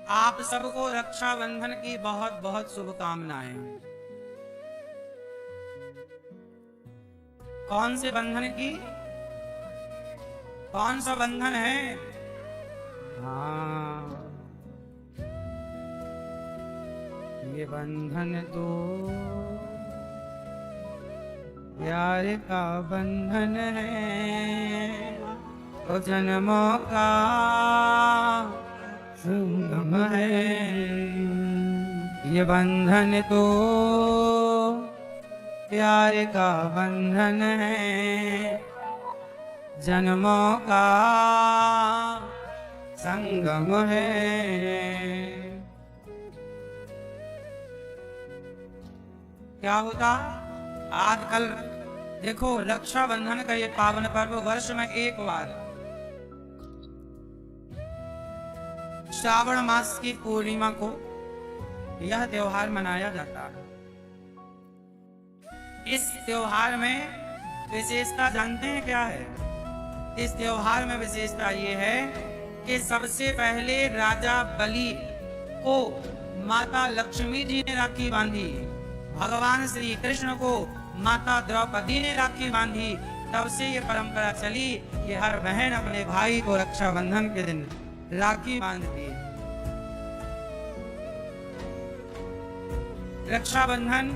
आप सबको रक्षाबंधन की बहुत बहुत शुभकामनाएं। कौन से बंधन की? कौन सा बंधन है? हाँ, ये बंधन तो प्यार का बंधन है, तो जन्मों का संगम है। ये बंधन तो प्यार का बंधन है, जन्मों का संगम है। क्या होता आजकल? देखो, रक्षाबंधन का ये पावन पर्व वर्ष में एक बार श्रावण मास की पूर्णिमा को यह त्योहार मनाया जाता है। इस त्योहार में विशेषता जानते हैं क्या है? इस त्योहार में विशेषता ये है कि सबसे पहले राजा बलि को माता लक्ष्मी जी ने राखी बांधी, भगवान श्री कृष्ण को माता द्रौपदी ने राखी बांधी। तब से ये परंपरा चली कि हर बहन अपने भाई को रक्षाबंधन के दिन राखी बांधती है। रक्षाबंधन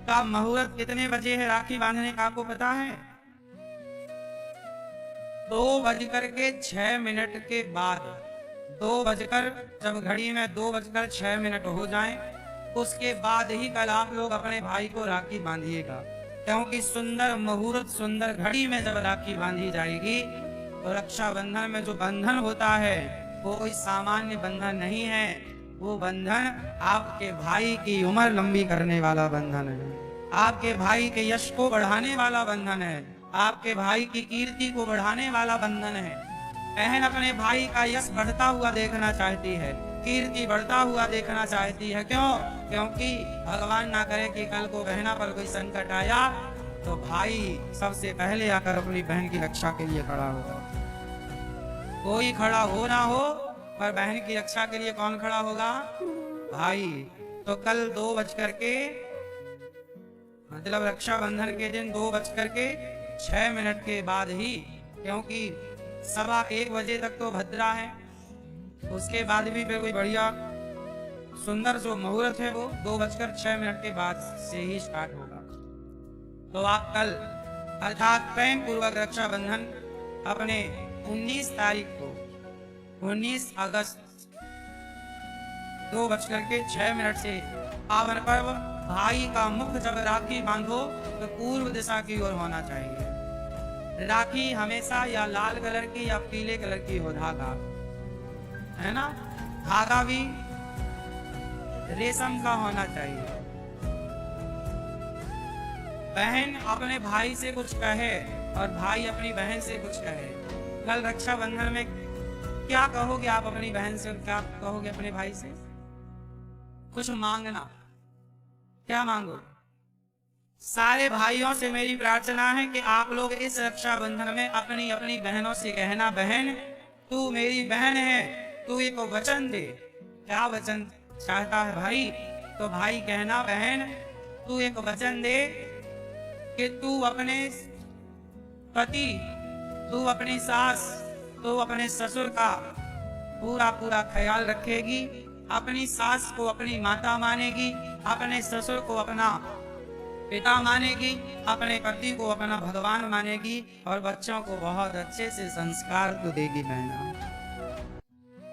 का मुहूर्त कितने बजे है राखी बांधने का आपको पता है? 2:06 के बाद, 2 बजकर जब घड़ी में 2:06 हो जाएं, उसके बाद ही कल आप लोग अपने भाई को राखी बांधिएगा। क्योंकि सुंदर मुहूर्त, सुंदर घड़ी में जब राखी बांधी जाएगी तो रक्षाबंधन में जो बंधन होता है वो कोई सामान्य बंधन नहीं है। वो बंधन आपके भाई की उम्र लंबी करने वाला बंधन है, आपके भाई के यश को बढ़ाने वाला बंधन है, आपके भाई की कीर्ति को बढ़ाने वाला बंधन है। बहन अपने भाई का यश बढ़ता हुआ देखना चाहती है, कीर्ति बढ़ता हुआ देखना चाहती है। क्यों? क्योंकि भगवान ना करे कि कल को बहना पर कोई संकट आया तो भाई सबसे पहले आकर अपनी बहन की रक्षा के लिए खड़ा होगा। कोई खड़ा हो ना हो, पर बहन की रक्षा के लिए कौन खड़ा होगा? भाई। तो कल 2:06 मतलब रक्षाबंधन के दिन 2:06 के बाद ही, क्योंकि 1:15 बजे तक तो भद्रा है, उसके बाद भी फिर कोई बढ़िया सुंदर जो मुहूर्त है वो 2:06 के बाद से ही स्टार्ट होगा। तो आप कल अर्थात प्रेम पूर्वक रक्षाबंधन अपने 19 तारीख को, 19 अगस्त 2:06 से पावन पर्व भाई का मुख जब राखी बांधो तो पूर्व दिशा की ओर होना चाहिए। राखी हमेशा या लाल कलर की या पीले कलर की हो, धागा है ना, धागा भी रेशम का होना चाहिए। बहन अपने भाई से कुछ कहे और भाई अपनी बहन से कुछ कहे। कल रक्षाबंधन में क्या कहोगे आप अपनी बहन से, क्या कहोगे अपने भाई से? कुछ मांगना। क्या मांगो? सारे भाइयों से मेरी प्रार्थना है कि आप लोग इस रक्षाबंधन में अपनी अपनी बहनों से कहना, बहन तू मेरी बहन है, तू एक वचन दे। क्या वचन चाहता है भाई? तो भाई कहना, बहन तू एक वचन दे कि तू अपने पति, तू अपनी सास, तू अपने ससुर का पूरा पूरा ख्याल रखेगी, अपनी सास को अपनी माता मानेगी, अपने ससुर को अपना पिता मानेगी, अपने पति को अपना भगवान मानेगी और बच्चों को बहुत अच्छे से संस्कार तो देगी बहना।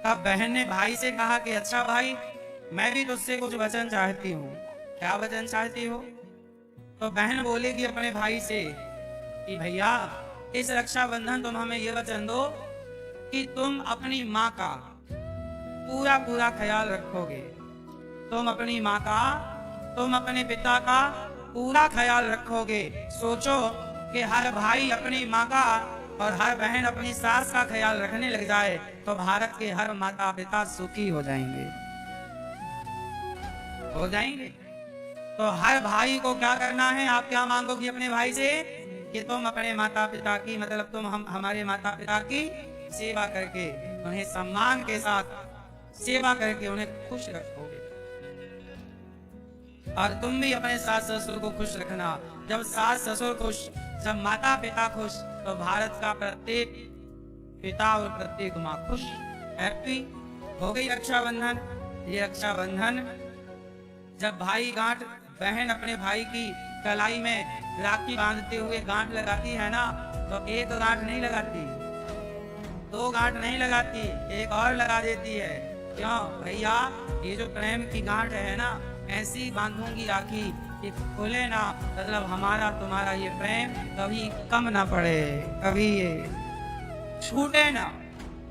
तब बहन ने भाई से कहा कि अच्छा भाई, मैं भी तुझसे कुछ वचन चाहती हूँ। क्या वचन चाहती हो? तो बहन बोलेगी अपने भाई से कि भैया इस रक्षाबंधन तुम हमें ये वचन दो कि तुम अपनी माँ का पूरा पूरा ख्याल रखोगे, तुम अपनी माँ का, तुम अपने पिता का पूरा ख्याल रखोगे। सोचो कि हर भाई अपनी माँ का और हर बहन अपनी सास का ख्याल रखने लग जाए तो भारत के हर माता पिता सुखी हो जाएंगे, हो जाएंगे। तो हर भाई को क्या करना है? आप क्या मांगोगे अपने भाई से? कि तुम अपने माता पिता की, मतलब तुम हमारे माता पिता की सेवा करके उन्हें सम्मान के साथ सेवा करके उन्हें खुश रखोगे। और तुम भी अपने सास ससुर को खुश रखना। जब सास ससुर खुश, जब माता पिता खुश, तो भारत का प्रत्येक पिता और प्रत्येक माँ खुश। हैप्पी हो गई रक्षाबंधन। ये रक्षाबंधन जब भाई गांठ, बहन अपने भाई की कलाई में राखी बांधते हुए गांठ लगाती है ना, तो एक गांठ नहीं लगाती, दो गांठ नहीं लगाती, एक और लगा देती है। क्यों भैया? ये जो प्रेम की गांठ है ना, ऐसी बांधूंगी राखी कि खुले ना, मतलब हमारा तुम्हारा ये प्रेम कभी कम ना पड़े, कभी ये छूटे ना,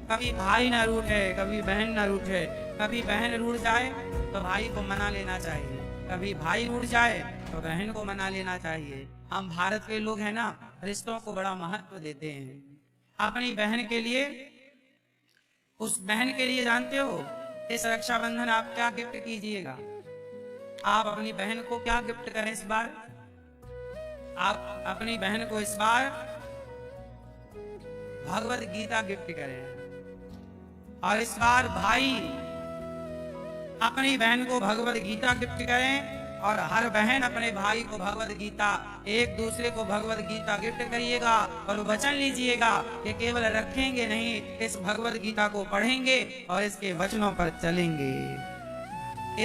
कभी भाई ना रूठे, कभी बहन ना रूठे। कभी बहन रूठ जाए तो भाई को मना लेना चाहिए, कभी भाई रूठ जाए तो बहन को मना लेना चाहिए। हम भारत के लोग हैं ना, रिश्तों को बड़ा महत्व देते हैं। अपनी बहन के लिए, उस बहन के लिए जानते हो इस रक्षाबंधन आप क्या गिफ्ट कीजिएगा? आप अपनी बहन को क्या गिफ्ट करें इस बार? आप अपनी बहन को इस बार भगवत गीता गिफ्ट करें। और इस बार भाई अपनी बहन को भगवत गीता गिफ्ट करें, और हर बहन अपने भाई को भगवत गीता, एक दूसरे को भगवत गीता गिफ्ट करिएगा। और वचन लीजिएगा कि केवल रखेंगे नहीं, इस भगवत गीता को पढ़ेंगे और इसके वचनों पर चलेंगे।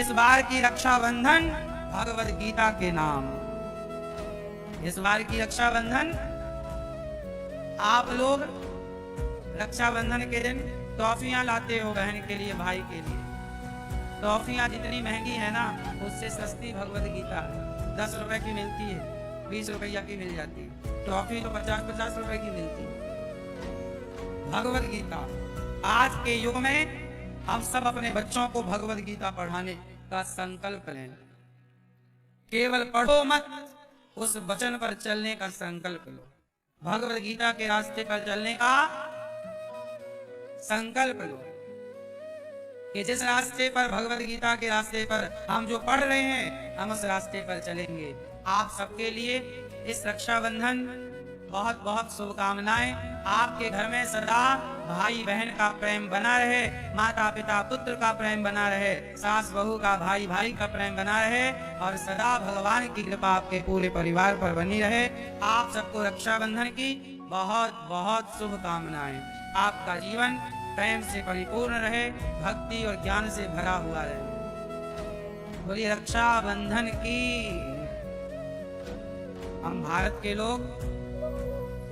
इस बार की रक्षाबंधन भगवत गीता के नाम। इस बार की रक्षाबंधन आप लोग रक्षाबंधन के दिन टॉफियां लाते हो बहन के लिए, भाई के लिए। टॉफियां जितनी महंगी है ना, उससे सस्ती भगवत गीता है। 10 रुपए की मिलती है, 20 रुपया की मिल जाती है। टॉफी तो 50-50 रुपए की मिलती है। भगवत गीता आज के युग में हम सब अपने बच्चों को भगवत गीता पढ़ाने का संकल्प लें। केवल पढ़ो मत, उस वचन पर चलने का संकल्प लो। भगवत गीता के रास्ते पर चलने का संकल्प लो कि जिस रास्ते पर, भगवत गीता के रास्ते पर हम जो पढ़ रहे हैं, हम उस रास्ते पर चलेंगे। आप सबके लिए इस रक्षाबंधन बहुत बहुत शुभकामनाएं। आपके घर में सदा भाई बहन का प्रेम बना रहे, माता पिता पुत्र का प्रेम बना रहे, सास बहू का, भाई भाई का प्रेम बना रहे, और सदा भगवान की कृपा आपके पूरे परिवार पर बनी रहे। आप सबको रक्षाबंधन की बहुत बहुत शुभकामनाएं। आपका जीवन प्रेम से परिपूर्ण रहे, भक्ति और ज्ञान से भरा हुआ रहे। बोलिए रक्षाबंधन की। हम भारत के लोग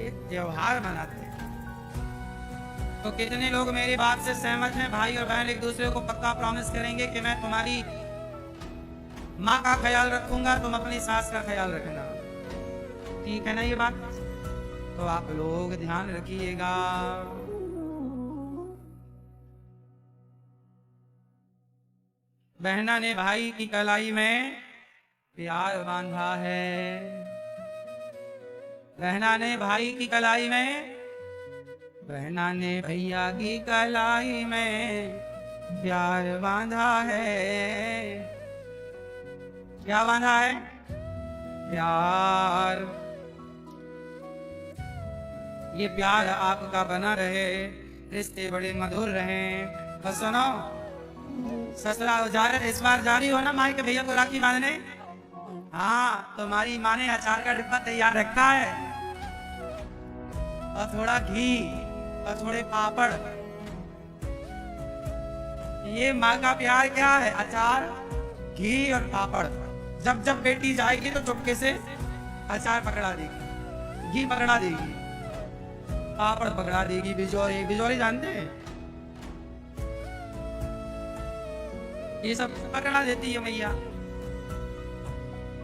एक त्योहार मनाते हैं, तो कितने लोग मेरी बात से सहमत हैं? भाई और बहन एक दूसरे को पक्का प्रॉमिस करेंगे कि मैं तुम्हारी माँ का ख्याल रखूंगा, तुम अपनी सास का ख्याल रखना। ठीक है ना ये बात? तो आप लोग ध्यान रखिएगा। बहना ने भाई की कलाई में प्यार बांधा है। बहना ने भाई की कलाई में, बहना ने भैया की कलाई में प्यार बांधा है। क्या बांधा है? प्यार। ये प्यार आपका बना रहे, रिश्ते बड़े मधुर रहें। बस सुनो, ससुराल जा रहे, इस बार जा रही हो ना माई के भैया को राखी बांधने? हाँ, तुम्हारी माँ ने अचार का डिब्बा तैयार रखा है, और थोड़ा घी और थोड़े पापड़। ये माँ का प्यार क्या है? अचार, घी और पापड़। जब जब बेटी जाएगी तो चुपके से अचार पकड़ा देगी, घी पकड़ा देगी, पापड़ पकड़ा देगी। बिजोरी, बिजोरी जानते हैं? ये सब पकड़ा देती है मैया।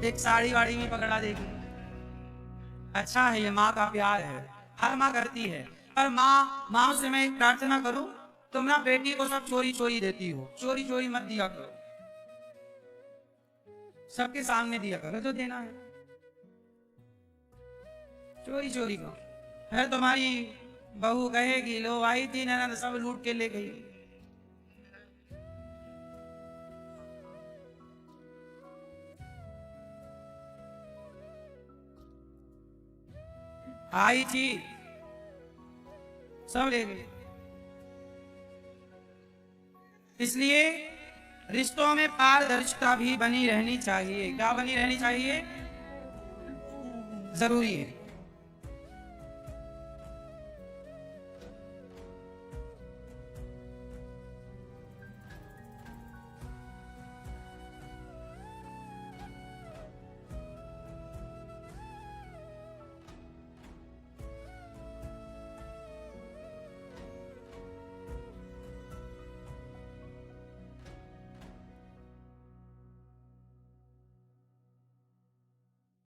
एक साड़ी वाड़ी में पकड़ा देगी। अच्छा है, ये माँ का प्यार है, हर माँ करती है। पर माँ से मैं एक प्रार्थना करूं, तुम ना बेटी को सब चोरी चोरी देती हो, चोरी चोरी मत दिया करो, सबके सामने दिया करो जो देना है। चोरी चोरी को है, तुम्हारी बहू कहेगी लो आई थी ननद, सब लूट के ले गई। आई थी सब ले गई। इसलिए रिश्तों में पारदर्शिता भी बनी रहनी चाहिए। क्या बनी रहनी चाहिए? जरूरी है।